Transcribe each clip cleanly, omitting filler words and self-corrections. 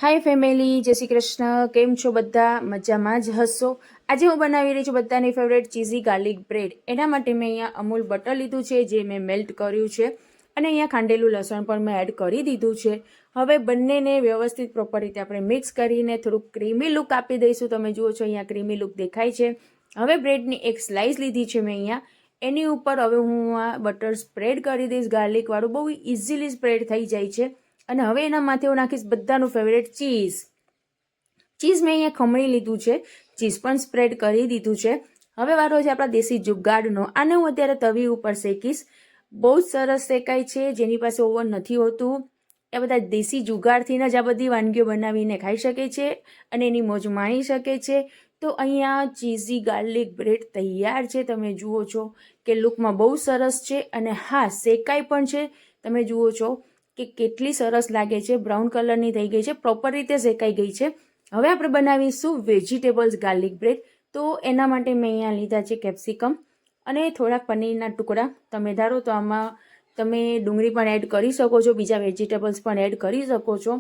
હાય family, જય શ્રી કૃષ્ણ. કેમ છો બધા? મજામાં જ હશો. આજે હું બનાવી રહી છું બધાની ફેવરેટ ચીઝી ગાર્લિક બ્રેડ. એના માટે મેં અહીંયા અમૂલ બટર લીધું છે, જે મેં મેલ્ટ કર્યું છે, અને અહીંયા ખાંડેલું લસણ પણ મેં એડ કરી દીધું છે. હવે બંનેને વ્યવસ્થિત પ્રોપર રીતે આપણે મિક્સ કરીને થોડુંક ક્રીમી લુક આપી દઈશું. તમે જુઓ છો અહીંયા ક્રીમી લુક દેખાય છે. હવે બ્રેડની એક સ્લાઇસ લીધી છે મેં અહીંયા. એની ઉપર હવે હું આ બટર સ્પ્રેડ કરી દઈશ ગાર્લિકવાળું. બહુ ઇઝીલી સ્પ્રેડ થઈ જાય છે. અને હવે એના માથે હું નાખીશ બધાનું ફેવરેટ ચીઝ. ચીઝ મેં અહીંયા ખમણી લીધું છે, ચીઝ પણ સ્પ્રેડ કરી દીધું છે. હવે વારો છે આપણા દેશી જુગાડનો. આને હું અત્યારે તવી ઉપર શેકીશ. બહુ જ સરસ શેકાય છે. જેની પાસે ઓવન નથી હોતું એ બધા દેશી જુગાડથી જ આ બધી વાનગીઓ બનાવીને ખાઈ શકે છે અને એની મોજ માણી શકે છે. તો અહીંયા ચીઝી ગાર્લિક બ્રેડ તૈયાર છે. તમે જુઓ છો કે લુકમાં બહુ સરસ છે, અને હા, શેકાય પણ છે. તમે જુઓ છો કે કેટલી સરસ લાગે છે. બ્રાઉન કલરની થઈ ગઈ છે, પ્રોપર રીતે શેકાઈ ગઈ છે. હવે આપણે બનાવીશું વેજીટેબલ્સ ગાર્લિક બ્રેડ. તો એના માટે મેં અહીંયા લીધા છે કેપ્સિકમ અને થોડાક પનીરના ટુકડા. તમે ધારો તો આમાં તમે ડુંગળી પણ એડ કરી શકો છો, બીજા વેજીટેબલ્સ પણ એડ કરી શકો છો.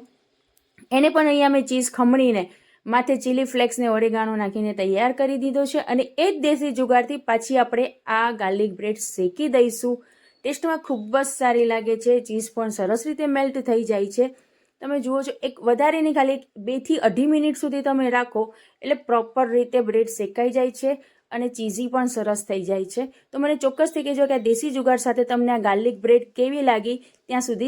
એને પણ અહીંયા મેં ચીઝ ખમણીને માથે ચીલી ફ્લેક્સને ઓરેગાનો નાખીને તૈયાર કરી દીધો છે. અને એ જ દેશી જુગાડથી પાછી આપણે આ ગાર્લિક બ્રેડ શેકી દઈશું. ટેસ્ટમાં ખૂબ જ સારી લાગે છે. ચીઝ પણ સરસ રીતે મેલ્ટ થઈ જાય છે. તમે જુઓ છો, એક વધારે નહીં, ખાલી 2 થી 2.5 મિનિટ સુધી તમે રાખો એટલે પ્રોપર રીતે બ્રેડ શેકાઈ જાય છે અને ચીઝી પણ સરસ થઈ જાય છે. તો મને ચોક્કસથી કહેજો કે આ દેશી જુગાડ સાથે તમને આ ગાર્લિક બ્રેડ કેવી લાગી. ત્યાં સુધી